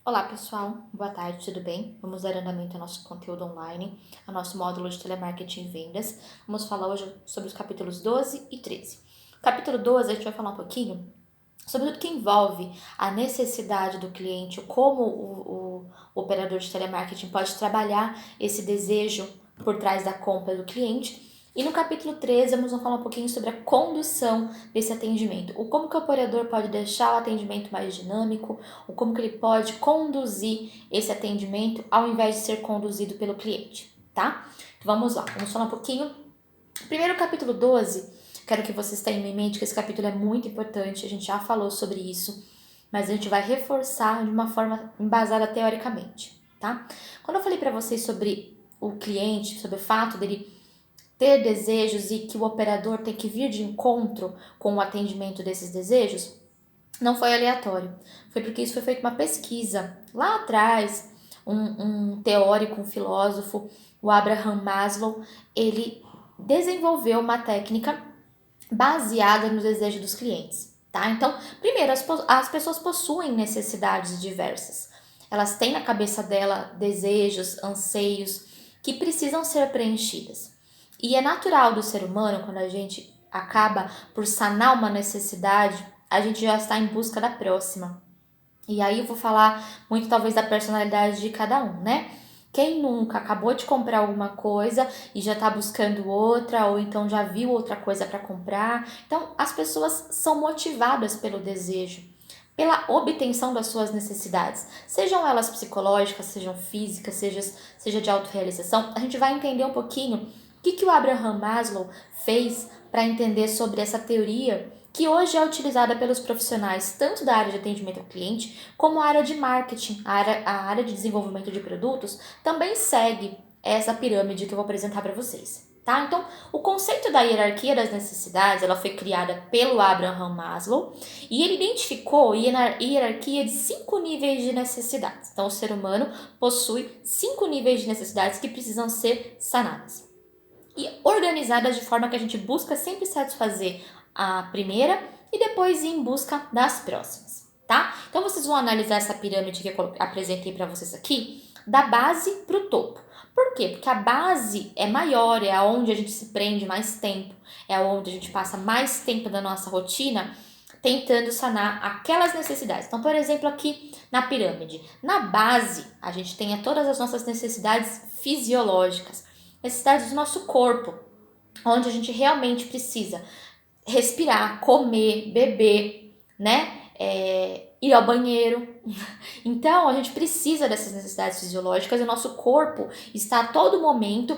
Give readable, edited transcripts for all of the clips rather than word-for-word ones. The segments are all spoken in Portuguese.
Olá pessoal, boa tarde, tudo bem? Vamos dar andamento ao nosso conteúdo online, ao nosso módulo de telemarketing e vendas. Vamos falar hoje sobre os capítulos 12 e 13. Capítulo 12 a gente vai falar um pouquinho sobre tudo que envolve a necessidade do cliente, como o operador de telemarketing pode trabalhar esse desejo por trás da compra do cliente. E no capítulo 13, vamos falar um pouquinho sobre a condução desse atendimento, o como que o operador pode deixar o atendimento mais dinâmico, o como que ele pode conduzir esse atendimento ao invés de ser conduzido pelo cliente, tá? Então vamos lá, vamos falar um pouquinho. Primeiro, capítulo 12, quero que vocês tenham em mente que esse capítulo é muito importante, a gente já falou sobre isso, mas a gente vai reforçar de uma forma embasada teoricamente, tá? Quando eu falei para vocês sobre o cliente, sobre o fato dele ter desejos e que o operador tem que vir de encontro com o atendimento desses desejos, não foi aleatório. Foi porque isso foi feito uma pesquisa lá atrás. Um teórico, um filósofo, o Abraham Maslow, ele desenvolveu uma técnica baseada no desejo dos clientes, tá? Então, primeiro, as pessoas possuem necessidades diversas. Elas têm na cabeça dela desejos, anseios que precisam ser preenchidas. E é natural do ser humano, quando a gente acaba por sanar uma necessidade, a gente já está em busca da próxima. E aí eu vou falar muito talvez da personalidade de cada um, né? Quem nunca acabou de comprar alguma coisa e já tá buscando outra, ou então já viu outra coisa para comprar. Então, as pessoas são motivadas pelo desejo, pela obtenção das suas necessidades, sejam elas psicológicas, sejam físicas, seja de autorrealização. A gente vai entender um pouquinho o que o Abraham Maslow fez para entender sobre essa teoria que hoje é utilizada pelos profissionais tanto da área de atendimento ao cliente como a área de marketing, a área de desenvolvimento de produtos, também segue essa pirâmide que eu vou apresentar para vocês. Tá? Então, o conceito da hierarquia das necessidades, ela foi criada pelo Abraham Maslow e ele identificou a hierarquia de 5 níveis de necessidades. Então, o ser humano possui 5 níveis de necessidades que precisam ser sanadas e organizadas de forma que a gente busca sempre satisfazer a primeira e depois ir em busca das próximas, tá? Então vocês vão analisar essa pirâmide que eu apresentei para vocês aqui, da base para o topo. Por quê? Porque a base é maior, é aonde a gente se prende mais tempo, é aonde a gente passa mais tempo da nossa rotina tentando sanar aquelas necessidades. Então, por exemplo, aqui na pirâmide, na base, a gente tem todas as nossas necessidades fisiológicas, necessidades do nosso corpo, onde a gente realmente precisa respirar, comer, beber, né? Ir ao banheiro. Então, a gente precisa dessas necessidades fisiológicas e o nosso corpo está a todo momento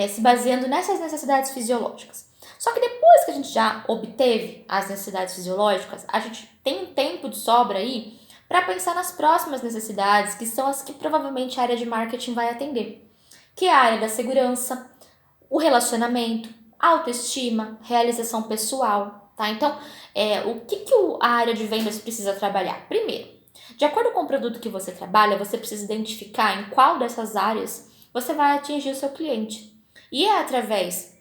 se baseando nessas necessidades fisiológicas. Só que depois que a gente já obteve as necessidades fisiológicas, a gente tem um tempo de sobra aí para pensar nas próximas necessidades, que são as que provavelmente a área de marketing vai atender, que é a área da segurança, o relacionamento, a autoestima, realização pessoal, tá? Então, o que a área de vendas precisa trabalhar? Primeiro, de acordo com o produto que você trabalha, você precisa identificar em qual dessas áreas você vai atingir o seu cliente. E é através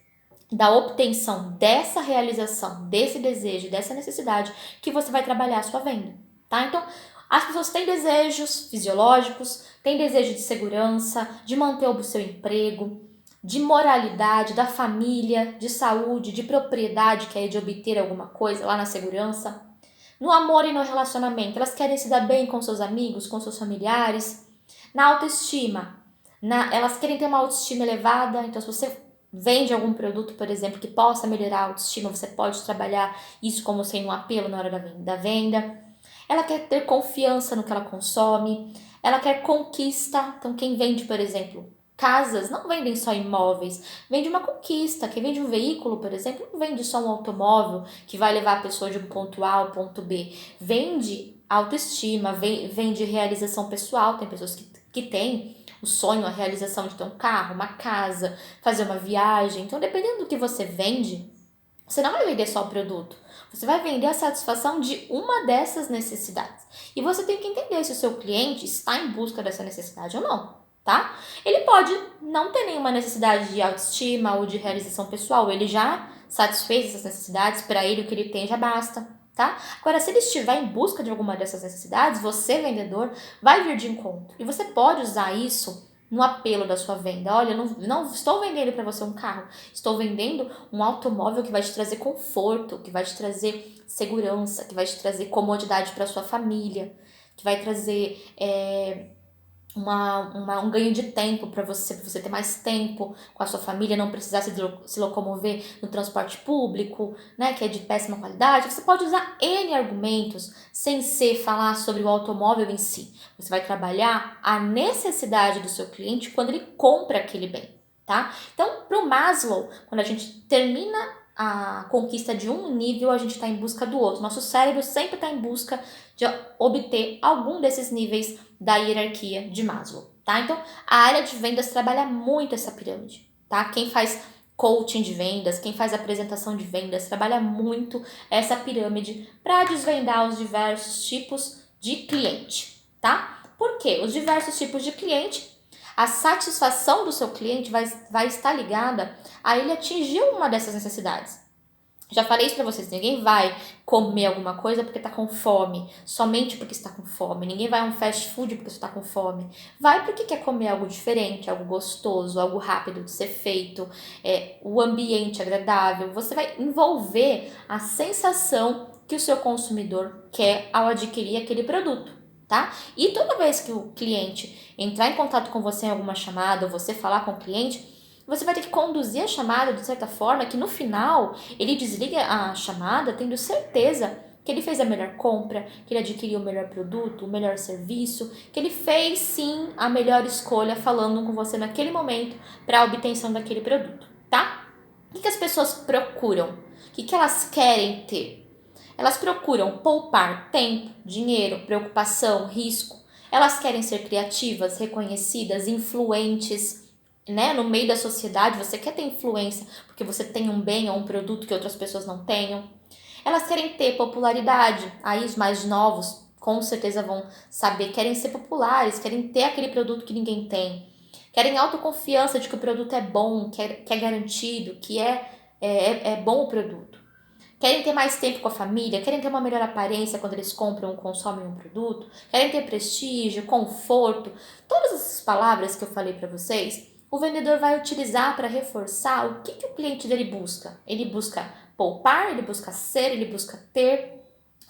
da obtenção dessa realização, desse desejo, dessa necessidade, que você vai trabalhar a sua venda, tá? Então, as pessoas têm desejos fisiológicos, têm desejo de segurança, de manter o seu emprego, de moralidade, da família, de saúde, de propriedade, que é de obter alguma coisa lá na segurança. No amor e no relacionamento, elas querem se dar bem com seus amigos, com seus familiares. Na autoestima, elas querem ter uma autoestima elevada. Então, se você vende algum produto, por exemplo, que possa melhorar a autoestima, você pode trabalhar isso como sendo um apelo na hora da venda. Ela quer ter confiança no que ela consome. Ela quer conquista. Então, quem vende, por exemplo, casas, não vendem só imóveis, vende uma conquista. Quem vende um veículo, por exemplo, não vende só um automóvel que vai levar a pessoa de um ponto A ao ponto B. Vende autoestima, vende realização pessoal. Tem pessoas que têm o sonho, a realização de ter um carro, uma casa, fazer uma viagem. Então, dependendo do que você vende, você não vai vender só o produto. Você vai vender a satisfação de uma dessas necessidades. E você tem que entender se o seu cliente está em busca dessa necessidade ou não, tá? Ele pode não ter nenhuma necessidade de autoestima ou de realização pessoal. Ele já satisfez essas necessidades, para ele o que ele tem já basta. tá? Agora, se ele estiver em busca de alguma dessas necessidades, você, vendedor, vai vir de encontro. E você pode usar isso no apelo da sua venda. Olha, eu não estou vendendo para você um carro, estou vendendo um automóvel que vai te trazer conforto, que vai te trazer segurança, que vai te trazer comodidade para sua família, que vai trazer um ganho de tempo para você ter mais tempo com a sua família, não precisar se locomover no transporte público, né, que é de péssima qualidade. Você pode usar N argumentos sem ser falar sobre o automóvel em si. Você vai trabalhar a necessidade do seu cliente quando ele compra aquele bem, tá? Então, para o Maslow, quando a gente termina a conquista de um nível, a gente está em busca do outro. Nosso cérebro sempre está em busca de obter algum desses níveis da hierarquia de Maslow, tá? Então, a área de vendas trabalha muito essa pirâmide, tá? Quem faz coaching de vendas, quem faz apresentação de vendas, trabalha muito essa pirâmide para desvendar os diversos tipos de cliente, tá? Por quê? Os diversos tipos de cliente, a satisfação do seu cliente vai estar ligada a ele atingir uma dessas necessidades. Já falei isso pra vocês, ninguém vai comer alguma coisa porque tá com fome, somente porque está com fome. Ninguém vai a um fast food porque está com fome. Vai porque quer comer algo diferente, algo gostoso, algo rápido de ser feito, o ambiente agradável. Você vai envolver a sensação que o seu consumidor quer ao adquirir aquele produto, tá? E toda vez que o cliente entrar em contato com você em alguma chamada, ou você falar com o cliente, você vai ter que conduzir a chamada de certa forma que no final ele desliga a chamada tendo certeza que ele fez a melhor compra, que ele adquiriu o melhor produto, o melhor serviço, que ele fez sim a melhor escolha falando com você naquele momento para a obtenção daquele produto, tá? O que as pessoas procuram? O que elas querem ter? Elas procuram poupar tempo, dinheiro, preocupação, risco. Elas querem ser criativas, reconhecidas, influentes, né? No meio da sociedade, você quer ter influência porque você tem um bem ou um produto que outras pessoas não tenham. Elas querem ter popularidade. Aí os mais novos com certeza vão saber, querem ser populares, querem ter aquele produto que ninguém tem. Querem autoconfiança de que o produto é bom, que é garantido, que é bom o produto. Querem ter mais tempo com a família, querem ter uma melhor aparência quando eles compram ou consomem um produto, querem ter prestígio, conforto. Todas essas palavras que eu falei para vocês, o vendedor vai utilizar para reforçar o que o cliente dele busca. Ele busca poupar, ele busca ser, ele busca ter.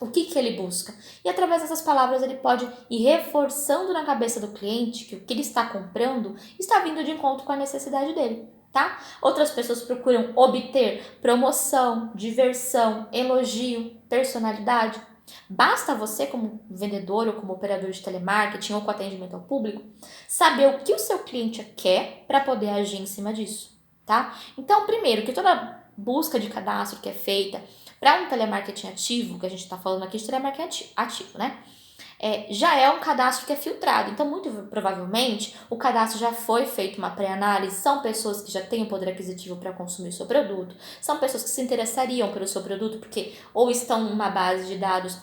O que ele busca? E através dessas palavras ele pode ir reforçando na cabeça do cliente que o que ele está comprando está vindo de encontro com a necessidade dele, tá? Outras pessoas procuram obter promoção, diversão, elogio, personalidade. Basta você, como vendedor ou como operador de telemarketing ou com atendimento ao público, saber o que o seu cliente quer para poder agir em cima disso, tá? Então, primeiro, que toda busca de cadastro que é feita para um telemarketing ativo, que a gente está falando aqui de telemarketing ativo, né? Já é um cadastro que é filtrado. Então, muito provavelmente, o cadastro já foi feito uma pré-análise, são pessoas que já têm o poder aquisitivo para consumir o seu produto, são pessoas que se interessariam pelo seu produto porque ou estão numa base de dados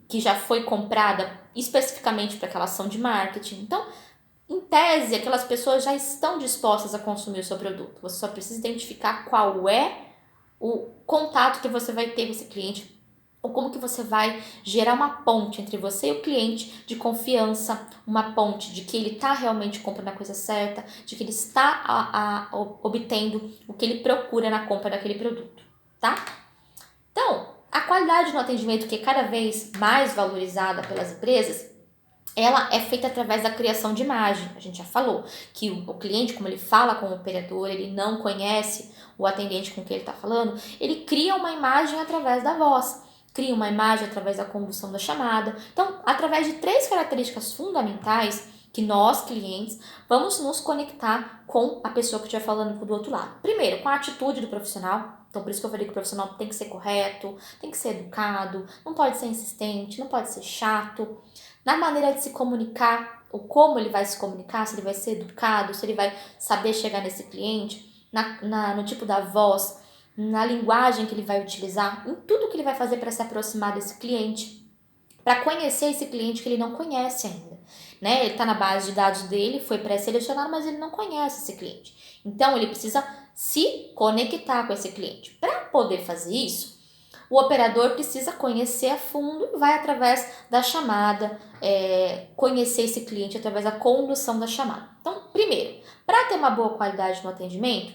que já foi comprada especificamente para aquela ação de marketing. Então, em tese, aquelas pessoas já estão dispostas a consumir o seu produto. Você só precisa identificar qual é o contato que você vai ter com esse cliente, ou como que você vai gerar uma ponte entre você e o cliente de confiança, uma ponte de que ele está realmente comprando a coisa certa, de que ele está obtendo o que ele procura na compra daquele produto, tá? Então, a qualidade no atendimento, que é cada vez mais valorizada pelas empresas, ela é feita através da criação de imagem. A gente já falou que o cliente, como ele fala com o operador, ele não conhece o atendente com quem ele está falando, ele cria uma imagem através da voz, cria uma imagem através da condução da chamada. Então, através de 3 características fundamentais que nós, clientes, vamos nos conectar com a pessoa que estiver falando do outro lado. Primeiro, com a atitude do profissional. Então, por isso que eu falei que o profissional tem que ser correto, tem que ser educado, não pode ser insistente, não pode ser chato. Na maneira de se comunicar, o como ele vai se comunicar, se ele vai ser educado, se ele vai saber chegar nesse cliente, no tipo da voz, na linguagem que ele vai utilizar, em tudo que ele vai fazer para se aproximar desse cliente, para conhecer esse cliente que ele não conhece ainda, né? Ele está na base de dados dele, foi pré-selecionado, mas ele não conhece esse cliente. Então, ele precisa se conectar com esse cliente. Para poder fazer isso, o operador precisa conhecer a fundo e vai através da chamada, conhecer esse cliente através da condução da chamada. Então, primeiro, para ter uma boa qualidade no atendimento,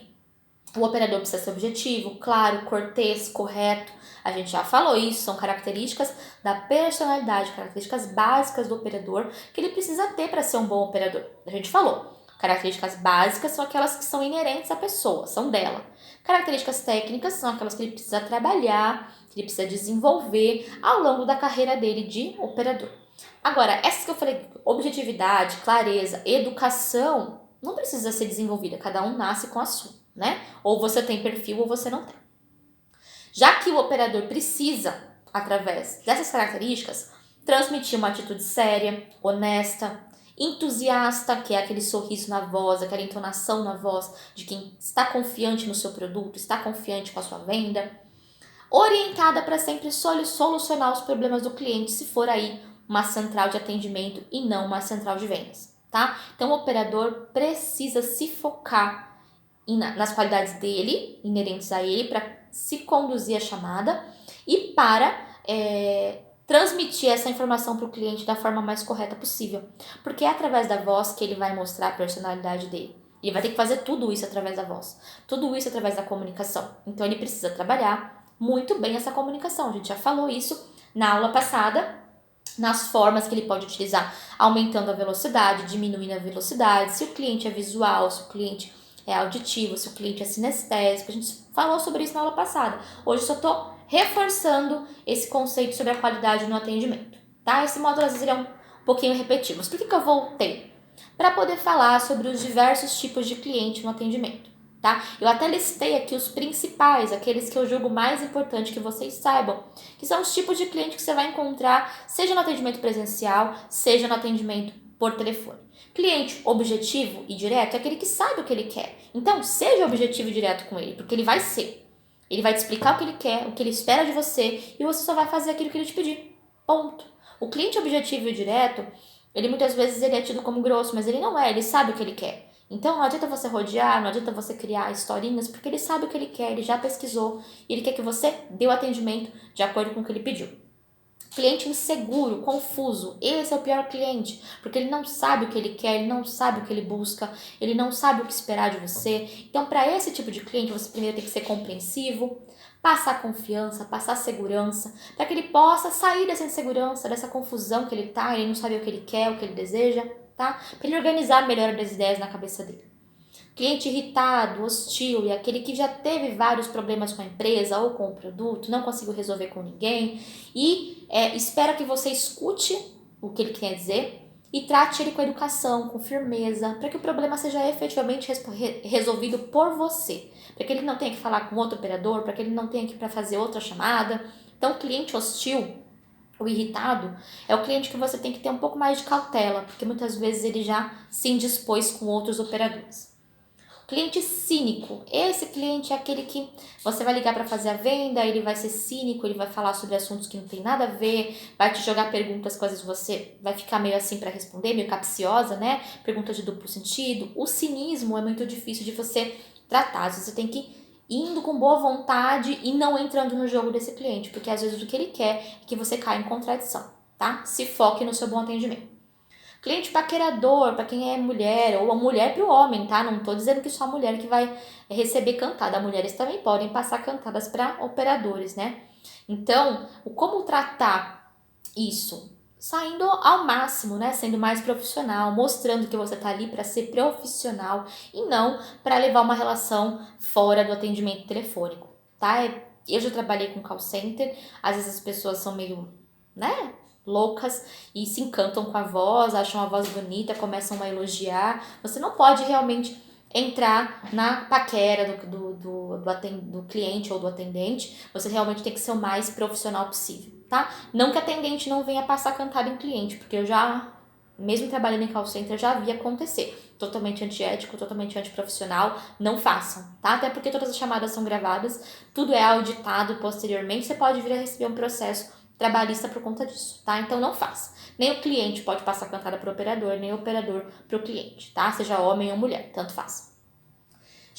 o operador precisa ser objetivo, claro, cortês, correto. A gente já falou isso, são características da personalidade, características básicas do operador que ele precisa ter para ser um bom operador. A gente falou, características básicas são aquelas que são inerentes à pessoa, são dela. Características técnicas são aquelas que ele precisa trabalhar, que ele precisa desenvolver ao longo da carreira dele de operador. Agora, essas que eu falei, objetividade, clareza, educação, não precisa ser desenvolvida, cada um nasce com a sua, né? Ou você tem perfil ou você não tem. Já que o operador precisa, através dessas características, transmitir uma atitude séria, honesta, entusiasta, que é aquele sorriso na voz, aquela entonação na voz de quem está confiante no seu produto, está confiante com a sua venda, orientada para sempre solucionar os problemas do cliente, se for aí uma central de atendimento e não uma central de vendas, tá? Então o operador precisa se focar nas qualidades dele, inerentes a ele, para se conduzir a chamada e para transmitir essa informação para o cliente da forma mais correta possível. Porque é através da voz que ele vai mostrar a personalidade dele. Ele vai ter que fazer tudo isso através da voz, tudo isso através da comunicação. Então ele precisa trabalhar muito bem essa comunicação. A gente já falou isso na aula passada, nas formas que ele pode utilizar, aumentando a velocidade, diminuindo a velocidade, se o cliente é visual, se o cliente é auditivo, se o cliente é sinestésico. A gente falou sobre isso na aula passada. Hoje eu só estou reforçando esse conceito sobre a qualidade no atendimento, tá? Esse módulo às vezes é um pouquinho repetitivo. Mas por que eu voltei? Para poder falar sobre os diversos tipos de cliente no atendimento, tá? Eu até listei aqui os principais, aqueles que eu julgo mais importante que vocês saibam, que são os tipos de cliente que você vai encontrar, seja no atendimento presencial, seja no atendimento por telefone. Cliente objetivo e direto é aquele que sabe o que ele quer. Então, seja objetivo e direto com ele, porque ele vai ser. Ele vai te explicar o que ele quer, o que ele espera de você, e você só vai fazer aquilo que ele te pedir. Ponto. O cliente objetivo e direto, ele muitas vezes ele é tido como grosso, mas ele não é, ele sabe o que ele quer. Então, não adianta você rodear, não adianta você criar historinhas, porque ele sabe o que ele quer, ele já pesquisou, e ele quer que você dê o atendimento de acordo com o que ele pediu. Cliente inseguro, confuso, esse é o pior cliente, porque ele não sabe o que ele quer, ele não sabe o que ele busca, ele não sabe o que esperar de você. Então, para esse tipo de cliente, você primeiro tem que ser compreensivo, passar confiança, passar segurança, para que ele possa sair dessa insegurança, dessa confusão que ele tá, ele não sabe o que ele quer, o que ele deseja, tá? Para ele organizar melhor as ideias na cabeça dele. Cliente irritado, hostil e aquele que já teve vários problemas com a empresa ou com o produto, não conseguiu resolver com ninguém e espera que você escute o que ele quer dizer e trate ele com educação, com firmeza, para que o problema seja efetivamente resolvido por você, para que ele não tenha que falar com outro operador, para que ele não tenha que ir para fazer outra chamada. Então, cliente hostil, o irritado, é o cliente que você tem que ter um pouco mais de cautela, porque muitas vezes ele já se indispôs com outros operadores. Cliente cínico, esse cliente é aquele que você vai ligar para fazer a venda, ele vai ser cínico, ele vai falar sobre assuntos que não tem nada a ver, vai te jogar perguntas que às vezes você vai ficar meio assim para responder, meio capciosa, né? Perguntas de duplo sentido. O cinismo é muito difícil de você tratar, às vezes você tem que ir indo com boa vontade e não entrando no jogo desse cliente, porque às vezes o que ele quer é que você caia em contradição, tá? Se foque no seu bom atendimento. Cliente paquerador, para quem é mulher, ou a mulher para o homem, tá? Não tô dizendo que só a mulher que vai receber cantada. Mulheres também podem passar cantadas para operadores, né? Então, como tratar isso? Saindo ao máximo, né? Sendo mais profissional, mostrando que você tá ali para ser profissional e não para levar uma relação fora do atendimento telefônico, tá? Eu já trabalhei com call center, às vezes as pessoas são meio, né, loucas e se encantam com a voz, acham a voz bonita, começam a elogiar. Você não pode realmente entrar na paquera do cliente ou do atendente. Você realmente tem que ser o mais profissional possível, tá? Não que atendente não venha passar cantada em cliente, porque eu já, mesmo trabalhando em call center, já vi acontecer. Totalmente antiético, totalmente antiprofissional, não façam, tá? Até porque todas as chamadas são gravadas, tudo é auditado posteriormente, você pode vir a receber um processo trabalhista por conta disso, tá? Então não faça. Nem o cliente pode passar cantada para o operador, nem o operador para o cliente, tá? Seja homem ou mulher, tanto faz.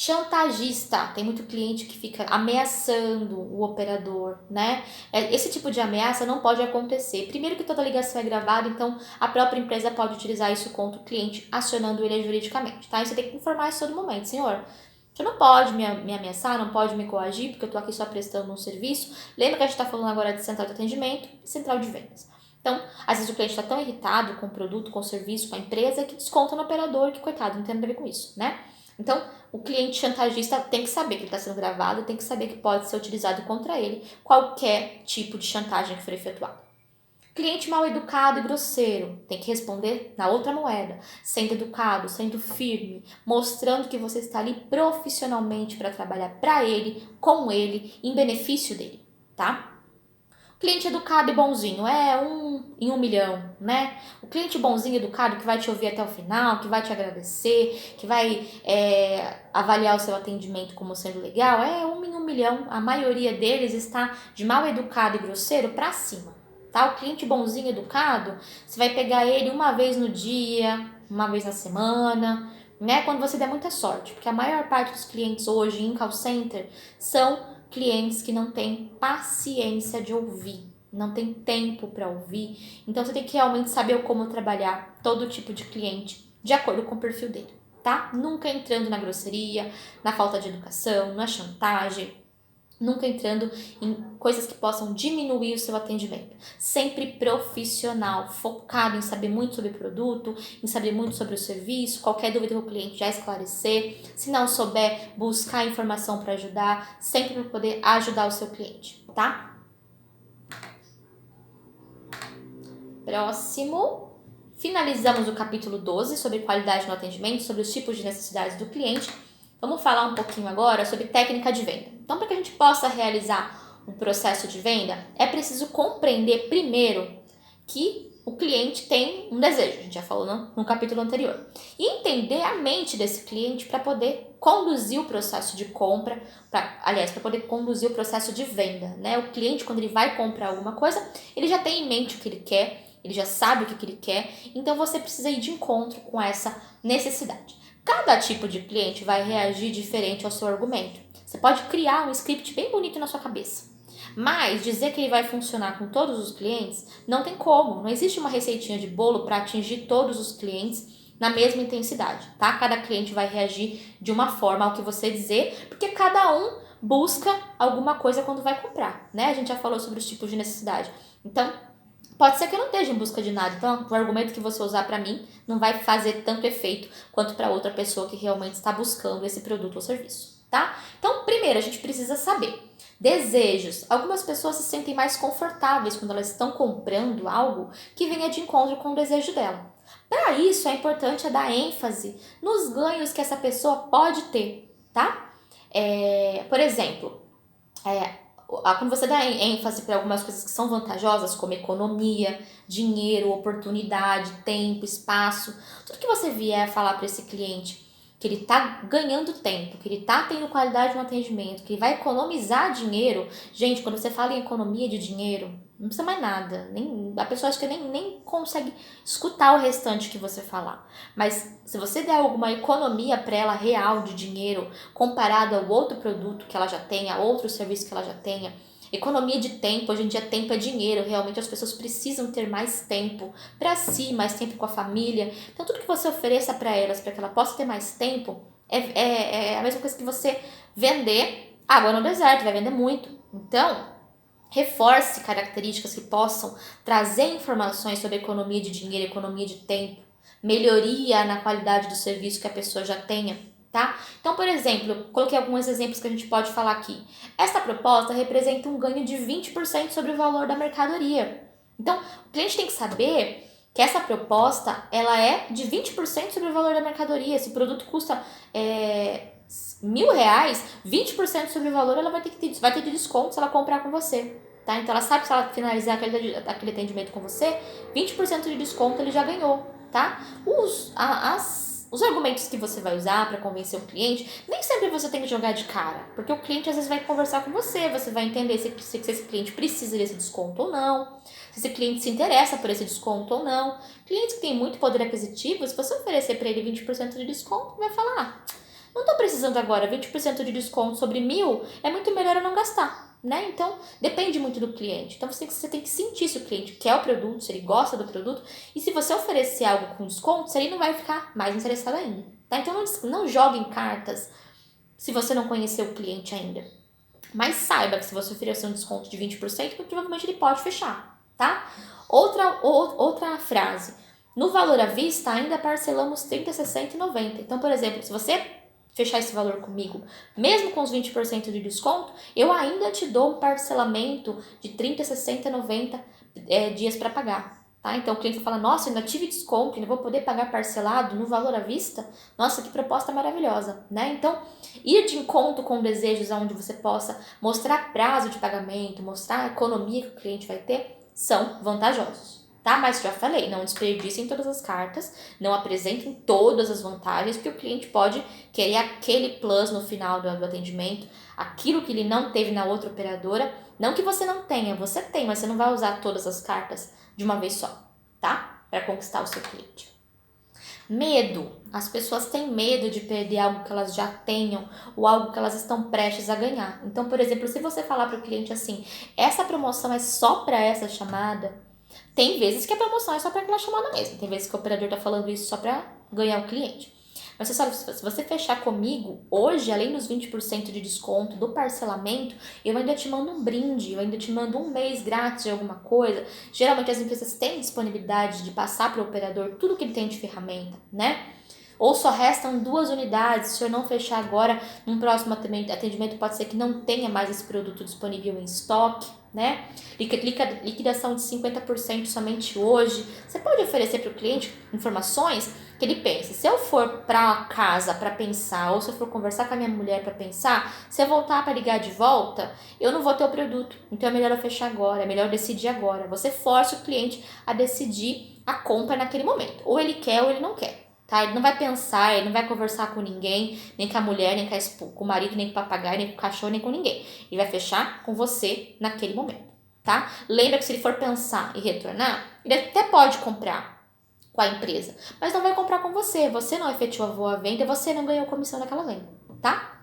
Chantagista, tem muito cliente que fica ameaçando o operador, né? Esse tipo de ameaça não pode acontecer. Primeiro que toda ligação é gravada, então a própria empresa pode utilizar isso contra o cliente, acionando ele juridicamente, tá? E você tem que informar isso a todo momento, senhor. Você não pode me ameaçar, não pode me coagir, porque eu tô aqui só prestando um serviço. Lembra que a gente tá falando agora de central de atendimento e central de vendas. Então, às vezes o cliente está tão irritado com o produto, com o serviço, com a empresa, que desconta no operador, que coitado, não tem nada a ver com isso, né? Então, o cliente chantagista tem que saber que ele está sendo gravado, tem que saber que pode ser utilizado contra ele qualquer tipo de chantagem que for efetuado. Cliente mal educado e grosseiro tem que responder na outra moeda, sendo educado, sendo firme, mostrando que você está ali profissionalmente para trabalhar para ele, com ele, em benefício dele, tá? Cliente educado e bonzinho, um em 1 milhão, né? O cliente bonzinho e educado que vai te ouvir até o final, que vai te agradecer, que vai avaliar o seu atendimento como sendo legal, é 1 em 1 milhão. A maioria deles está de mal educado e grosseiro para cima, tá? O cliente bonzinho e educado, você vai pegar ele uma vez no dia, uma vez na semana, né? Quando você der muita sorte, porque a maior parte dos clientes hoje em call center são clientes que não têm paciência de ouvir, não tem tempo para ouvir. Então você tem que realmente saber como trabalhar todo tipo de cliente de acordo com o perfil dele, tá? Nunca entrando na grosseria, na falta de educação, na chantagem, nunca entrando em coisas que possam diminuir o seu atendimento. Sempre profissional, focado em saber muito sobre o produto, em saber muito sobre o serviço, qualquer dúvida que o cliente já esclarecer. Se não souber, buscar informação para ajudar, sempre para poder ajudar o seu cliente, tá? Próximo. Finalizamos o capítulo 12 sobre qualidade no atendimento, sobre os tipos de necessidades do cliente. Vamos falar um pouquinho agora sobre técnica de venda. Então, para que a gente possa realizar um processo de venda, é preciso compreender primeiro que o cliente tem um desejo, a gente já falou no capítulo anterior, e entender a mente desse cliente para poder conduzir o processo de compra, para poder conduzir o processo de venda, né? O cliente, quando ele vai comprar alguma coisa, ele já tem em mente o que ele quer, ele já sabe o que ele quer, então você precisa ir de encontro com essa necessidade. Cada tipo de cliente vai reagir diferente ao seu argumento. Você pode criar um script bem bonito na sua cabeça, mas dizer que ele vai funcionar com todos os clientes não tem como. Não existe uma receitinha de bolo para atingir todos os clientes na mesma intensidade, tá? Cada cliente vai reagir de uma forma ao que você dizer, porque cada um busca alguma coisa quando vai comprar, né? A gente já falou sobre os tipos de necessidade. Então, pode ser que eu não esteja em busca de nada. Então, o argumento que você usar para mim não vai fazer tanto efeito quanto para outra pessoa que realmente está buscando esse produto ou serviço, tá? Então, primeiro, a gente precisa saber desejos. Algumas pessoas se sentem mais confortáveis quando elas estão comprando algo que venha de encontro com o desejo dela. Para isso, é importante dar ênfase nos ganhos que essa pessoa pode ter, tá? Por exemplo, quando você dá ênfase para algumas coisas que são vantajosas, como economia, dinheiro, oportunidade, tempo, espaço, tudo que você vier falar para esse cliente que ele está ganhando tempo, que ele está tendo qualidade no atendimento, que ele vai economizar dinheiro. Gente, quando você fala em economia de dinheiro, não precisa mais nada. A pessoa acha que nem consegue escutar o restante que você falar. Mas se você der alguma economia para ela real de dinheiro, comparado ao outro produto que ela já tenha, outro serviço que ela já tenha, economia de tempo, hoje em dia tempo é dinheiro, realmente as pessoas precisam ter mais tempo para si, mais tempo com a família. Então tudo que você ofereça para elas, para que ela possa ter mais tempo, é a mesma coisa que você vender água no deserto, vai vender muito. Então, reforce características que possam trazer informações sobre economia de dinheiro, economia de tempo, melhoria na qualidade do serviço que a pessoa já tenha, tá? Então, por exemplo, eu coloquei alguns exemplos que a gente pode falar aqui. Essa proposta representa um ganho de 20% sobre o valor da mercadoria. Então, o cliente tem que saber que essa proposta ela é de 20% sobre o valor da mercadoria. Se o produto custa R$1.000, 20% sobre o valor ela vai ter de desconto se ela comprar com você. Tá? Então ela sabe que se ela finalizar aquele atendimento com você, 20% de desconto ele já ganhou. Tá? Os argumentos que você vai usar para convencer o cliente, nem sempre você tem que jogar de cara, porque o cliente às vezes vai conversar com você vai entender se esse cliente precisa desse desconto ou não, se esse cliente se interessa por esse desconto ou não. Clientes que têm muito poder aquisitivo, se você oferecer para ele 20% de desconto, vai falar, Não tô precisando agora, 20% de desconto sobre 1.000, é muito melhor eu não gastar, né? Então, depende muito do cliente. Então, você tem que sentir se o cliente quer o produto, se ele gosta do produto, e se você oferecer algo com desconto, se ele não vai ficar mais interessado ainda, tá? Então, não jogue em cartas se você não conheceu o cliente ainda. Mas saiba que se você oferecer um desconto de 20%, provavelmente ele pode fechar, tá? Outra frase. No valor à vista, ainda parcelamos 30, 60 e 90. Então, por exemplo, se você fechar esse valor comigo, mesmo com os 20% de desconto, eu ainda te dou um parcelamento de 30, 60, 90 dias para pagar. Tá? Então o cliente fala, nossa, ainda tive desconto, ainda vou poder pagar parcelado no valor à vista. Nossa, que proposta maravilhosa, né? Então, ir de encontro com desejos onde você possa mostrar prazo de pagamento, mostrar a economia que o cliente vai ter, são vantajosos, tá? Mas já falei, não desperdicem todas as cartas, não apresentem todas as vantagens, porque o cliente pode querer aquele plus no final do atendimento, aquilo que ele não teve na outra operadora. Não que você não tenha, você tem, mas você não vai usar todas as cartas de uma vez só, tá? Para conquistar o seu cliente. Medo. As pessoas têm medo de perder algo que elas já tenham ou algo que elas estão prestes a ganhar. Então, por exemplo, se você falar para o cliente assim, essa promoção é só para essa chamada, tem vezes que a promoção é só para aquela chamada mesmo. Tem vezes que o operador está falando isso só para ganhar o cliente. Mas você sabe, se você fechar comigo, hoje, além dos 20% de desconto do parcelamento, eu ainda te mando um brinde, eu ainda te mando um mês grátis de alguma coisa. Geralmente as empresas têm disponibilidade de passar para o operador tudo que ele tem de ferramenta, né? Ou só restam 2 unidades, se eu não fechar agora, num próximo atendimento pode ser que não tenha mais esse produto disponível em estoque, né? Liquidação de 50% somente hoje. Você pode oferecer para o cliente informações que ele pense. Se eu for para casa para pensar, ou se eu for conversar com a minha mulher para pensar, se eu voltar para ligar de volta, eu não vou ter o produto. Então é melhor eu fechar agora, é melhor eu decidir agora. Você força o cliente a decidir a compra naquele momento. Ou ele quer ou ele não quer. Tá? Ele não vai pensar, ele não vai conversar com ninguém, nem com a mulher, nem com o marido, nem com o papagaio, nem com o cachorro, nem com ninguém. Ele vai fechar com você naquele momento, tá? Lembra que se ele for pensar e retornar, ele até pode comprar com a empresa, mas não vai comprar com você. Você não efetivou a venda, você não ganhou comissão daquela venda, tá?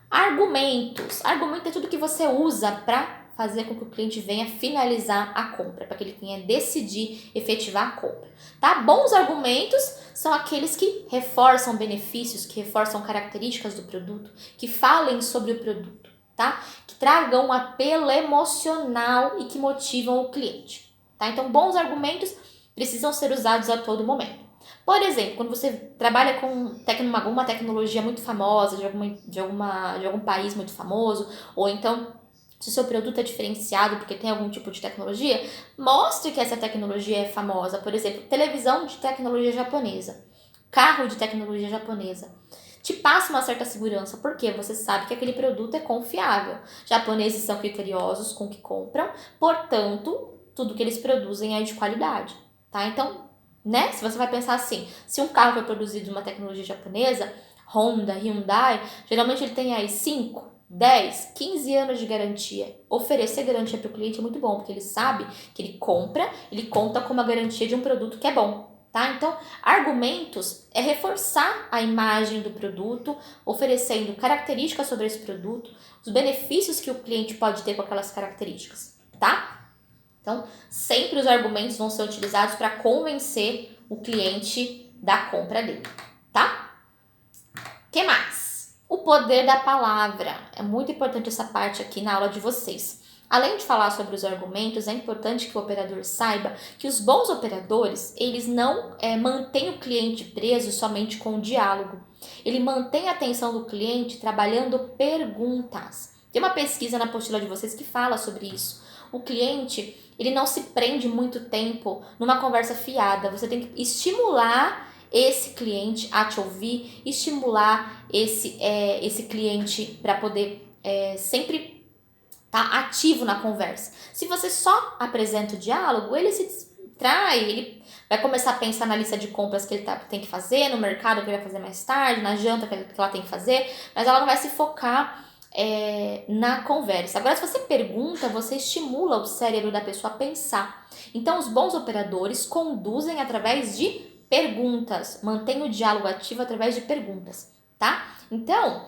Argumentos. Argumento é tudo que você usa para fazer com que o cliente venha finalizar a compra, para que ele venha decidir efetivar a compra, tá? Bons argumentos são aqueles que reforçam benefícios, que reforçam características do produto, que falem sobre o produto, tá? Que tragam um apelo emocional e que motivam o cliente, tá? Então, bons argumentos precisam ser usados a todo momento. Por exemplo, quando você trabalha com alguma tecnologia muito famosa, de algum país muito famoso, ou então se o seu produto é diferenciado porque tem algum tipo de tecnologia, mostre que essa tecnologia é famosa. Por exemplo, televisão de tecnologia japonesa, carro de tecnologia japonesa. Te passa uma certa segurança, porque você sabe que aquele produto é confiável. Japoneses são criteriosos com o que compram, portanto, tudo que eles produzem é de qualidade, tá? Então, né? Se você vai pensar assim, se um carro foi produzido de uma tecnologia japonesa, Honda, Hyundai, geralmente ele tem aí 5, 10, 15 anos de garantia. Oferecer garantia para o cliente é muito bom, porque ele sabe que ele compra, ele conta com uma garantia de um produto que é bom, tá? Então, argumentos é reforçar a imagem do produto, oferecendo características sobre esse produto, os benefícios que o cliente pode ter com aquelas características, tá? Então, sempre os argumentos vão ser utilizados para convencer o cliente da compra dele, tá? O que mais? O poder da palavra. É muito importante essa parte aqui na aula de vocês. Além de falar sobre os argumentos, é importante que o operador saiba que os bons operadores, eles não mantêm o cliente preso somente com o diálogo. Ele mantém a atenção do cliente trabalhando perguntas. Tem uma pesquisa na apostila de vocês que fala sobre isso. O cliente, ele não se prende muito tempo numa conversa fiada. Você tem que estimular esse cliente a te ouvir, estimular esse cliente para poder sempre estar ativo na conversa. Se você só apresenta o diálogo, ele se distrai, ele vai começar a pensar na lista de compras que ele tem que fazer, no mercado que ele vai fazer mais tarde, na janta que ela tem que fazer, mas ela não vai se focar na conversa. Agora, se você pergunta, você estimula o cérebro da pessoa a pensar. Então, os bons operadores conduzem através de perguntas, mantém o diálogo ativo através de perguntas, tá? Então,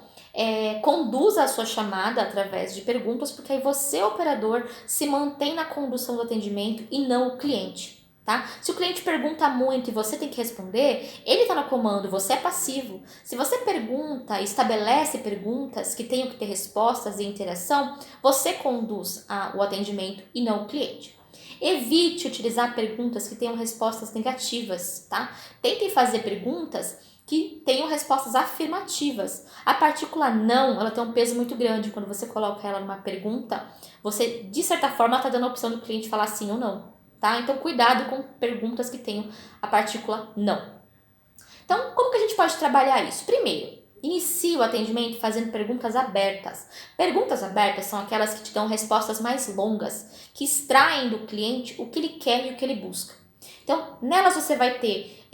conduza a sua chamada através de perguntas, porque aí você, operador, se mantém na condução do atendimento e não o cliente, tá? Se o cliente pergunta muito e você tem que responder, ele está no comando, você é passivo. Se você pergunta, estabelece perguntas que tenham que ter respostas e interação, você conduz o atendimento e não o cliente. Evite utilizar perguntas que tenham respostas negativas, tá? Tentem fazer perguntas que tenham respostas afirmativas. A partícula não, ela tem um peso muito grande. Quando você coloca ela numa pergunta, você, de certa forma, está dando a opção do cliente falar sim ou não, tá? Então, cuidado com perguntas que tenham a partícula não. Então, como que a gente pode trabalhar isso? Primeiro, inicie o atendimento fazendo perguntas abertas. Perguntas abertas são aquelas que te dão respostas mais longas, que extraem do cliente o que ele quer e o que ele busca. Então, nelas você vai ter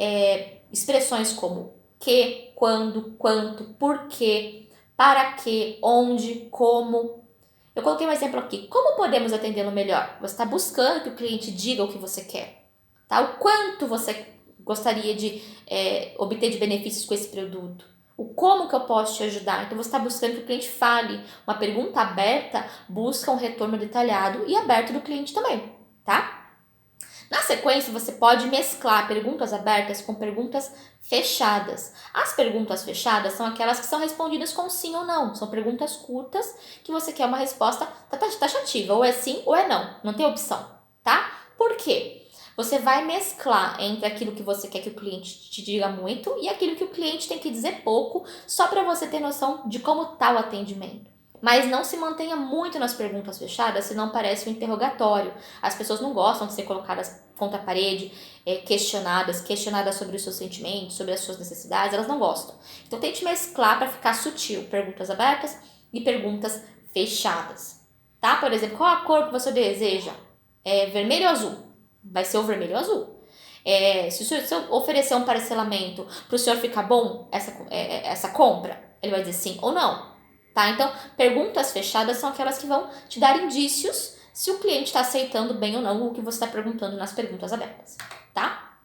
expressões como que, quando, quanto, porquê, para que, onde, como. Eu coloquei um exemplo aqui. Como podemos atendê-lo melhor? Você está buscando que o cliente diga o que você quer, tá? O quanto você gostaria de obter de benefícios com esse produto. O como que eu posso te ajudar. Então, você está buscando que o cliente fale. Uma pergunta aberta busca um retorno detalhado e aberto do cliente também, tá? Na sequência, você pode mesclar perguntas abertas com perguntas fechadas. As perguntas fechadas são aquelas que são respondidas com sim ou não. São perguntas curtas que você quer uma resposta taxativa. Ou é sim ou é não. Não tem opção, tá? Por quê? Você vai mesclar entre aquilo que você quer que o cliente te diga muito e aquilo que o cliente tem que dizer pouco, só para você ter noção de como está o atendimento. Mas não se mantenha muito nas perguntas fechadas, senão parece um interrogatório. As pessoas não gostam de ser colocadas contra a parede, questionadas sobre os seus sentimentos, sobre as suas necessidades, elas não gostam. Então tente mesclar para ficar sutil, perguntas abertas e perguntas fechadas. Tá? Por exemplo, qual a cor que você deseja? Vermelho ou azul? Vai ser o vermelho ou azul. Se eu oferecer um parcelamento para o senhor ficar bom essa compra, ele vai dizer sim ou não. Tá? Então, perguntas fechadas são aquelas que vão te dar indícios se o cliente está aceitando bem ou não o que você está perguntando nas perguntas abertas, tá?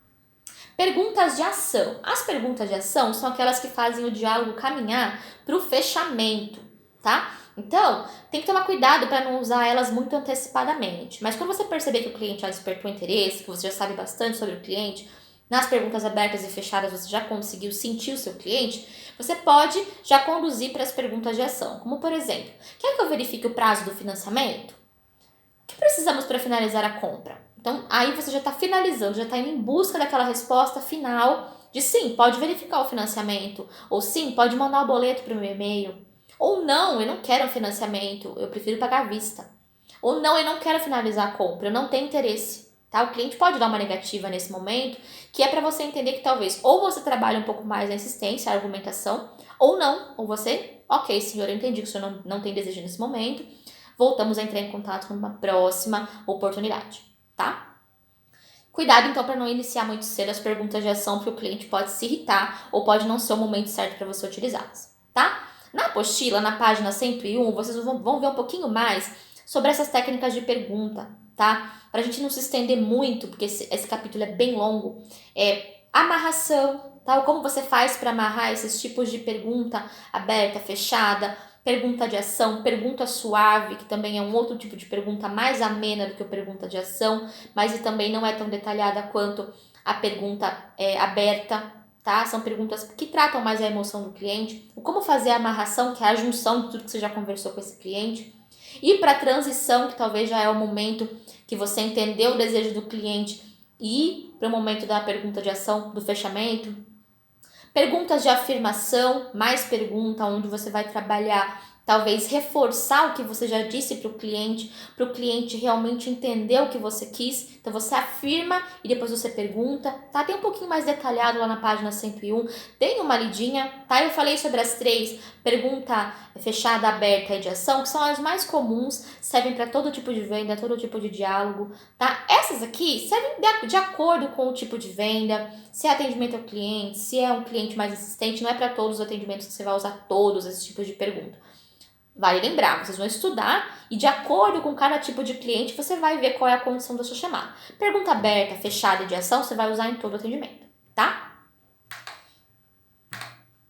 Perguntas de ação. As perguntas de ação são aquelas que fazem o diálogo caminhar para o fechamento, tá? Então, tem que tomar cuidado para não usar elas muito antecipadamente. Mas quando você perceber que o cliente já despertou interesse, que você já sabe bastante sobre o cliente, nas perguntas abertas e fechadas você já conseguiu sentir o seu cliente, você pode já conduzir para as perguntas de ação. Como, por exemplo, quer que eu verifique o prazo do financiamento? O que precisamos para finalizar a compra? Então, aí você já está finalizando, já está indo em busca daquela resposta final de sim, pode verificar o financiamento, ou sim, pode mandar o boleto para o meu e-mail, ou não, eu não quero um financiamento, eu prefiro pagar à vista, ou não, eu não quero finalizar a compra, eu não tenho interesse. Tá? O cliente pode dar uma negativa nesse momento, que é para você entender que talvez ou você trabalhe um pouco mais na insistência, a argumentação, ou não, ou você, ok, senhor, eu entendi que o senhor não tem desejo nesse momento, voltamos a entrar em contato numa próxima oportunidade, tá? Cuidado então para não iniciar muito cedo as perguntas de ação, porque o cliente pode se irritar ou pode não ser o momento certo para você utilizá-las, tá? Na apostila, na página 101, vocês vão ver um pouquinho mais sobre essas técnicas de pergunta, tá? Para a gente não se estender muito, porque esse capítulo é bem longo. Amarração, tá? Como você faz para amarrar esses tipos de pergunta aberta, fechada, pergunta de ação, pergunta suave, que também é um outro tipo de pergunta mais amena do que a pergunta de ação, mas também não é tão detalhada quanto a pergunta aberta, tá? São perguntas que tratam mais a emoção do cliente, o como fazer a amarração, que é a junção de tudo que você já conversou com esse cliente, e para a transição, que talvez já é o momento que você entendeu o desejo do cliente, e para o momento da pergunta de ação, do fechamento. Perguntas de afirmação, mais pergunta, onde você vai trabalhar, talvez reforçar o que você já disse para o cliente realmente entender o que você quis. Então você afirma e depois você pergunta, tá? Tem um pouquinho mais detalhado lá na página 101, tem uma lidinha, tá? Eu falei sobre as três, pergunta fechada, aberta e de ação, que são as mais comuns, servem para todo tipo de venda, todo tipo de diálogo, tá? Essas aqui servem de acordo com o tipo de venda, se é atendimento ao cliente, se é um cliente mais insistente, não é para todos os atendimentos que você vai usar todos esses tipos de pergunta. Vale lembrar, vocês vão estudar e de acordo com cada tipo de cliente você vai ver qual é a condição da sua chamada. Pergunta aberta, fechada e de ação você vai usar em todo o atendimento, tá?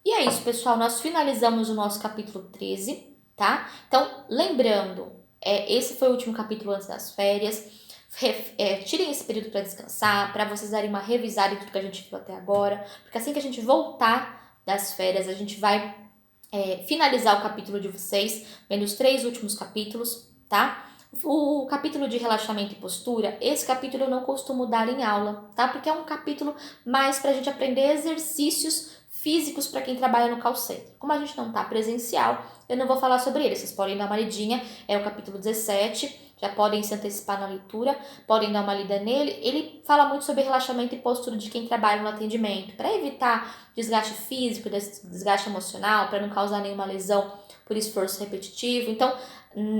E aí é isso, pessoal. Nós finalizamos o nosso capítulo 13, tá? Então, lembrando, esse foi o último capítulo antes das férias. Tirem esse período para descansar, para vocês darem uma revisada em tudo que a gente viu até agora. Porque assim que a gente voltar das férias, a gente vai finalizar o capítulo de vocês, vendo os 3 últimos capítulos, tá? O capítulo de relaxamento e postura, esse capítulo eu não costumo dar em aula, tá? Porque é um capítulo mais pra gente aprender exercícios físicos para quem trabalha no call center. Como a gente não tá presencial, eu não vou falar sobre ele. Vocês podem dar uma lidinha, é o capítulo 17, já podem se antecipar na leitura, podem dar uma lida nele. Ele fala muito sobre relaxamento e postura de quem trabalha no atendimento, para evitar desgaste físico, desgaste emocional, para não causar nenhuma lesão por esforço repetitivo. Então,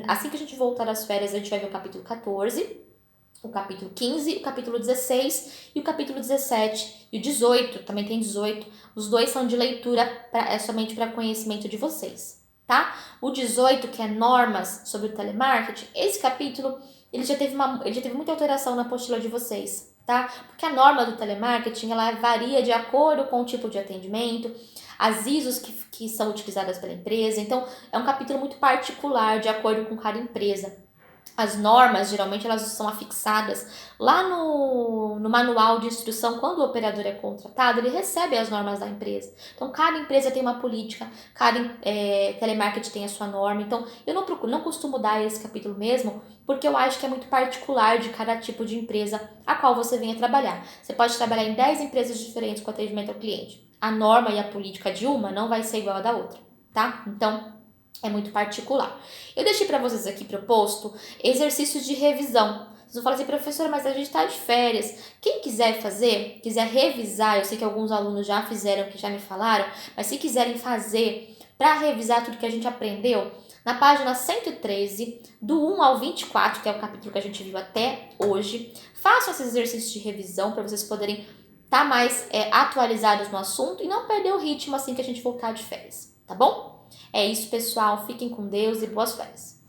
assim que a gente voltar das férias, a gente vai ver o capítulo 14, o capítulo 15, o capítulo 16 e o capítulo 17 e o 18, também tem 18. Os dois são de leitura, somente para conhecimento de vocês, tá? O 18, que é normas sobre o telemarketing, esse capítulo ele já teve muita alteração na apostila de vocês, tá? Porque a norma do telemarketing ela varia de acordo com o tipo de atendimento, as ISOs que são utilizadas pela empresa. Então, é um capítulo muito particular, de acordo com cada empresa. As normas, geralmente, elas são afixadas lá no manual de instrução. Quando o operador é contratado, ele recebe as normas da empresa. Então, cada empresa tem uma política, cada telemarketing tem a sua norma. Então, eu não costumo dar esse capítulo mesmo, porque eu acho que é muito particular de cada tipo de empresa a qual você venha trabalhar. Você pode trabalhar em 10 empresas diferentes com atendimento ao cliente. A norma e a política de uma não vai ser igual a da outra, tá? Então, é muito particular. Eu deixei para vocês aqui proposto exercícios de revisão. Vocês vão falar assim, professora, mas a gente está de férias. Quem quiser fazer, quiser revisar, eu sei que alguns alunos já fizeram, que já me falaram, mas se quiserem fazer para revisar tudo que a gente aprendeu, na página 113, do 1 ao 24, que é o capítulo que a gente viu até hoje, façam esses exercícios de revisão para vocês poderem estar mais atualizados no assunto e não perder o ritmo assim que a gente voltar de férias, tá bom? É isso, pessoal. Fiquem com Deus e boas férias.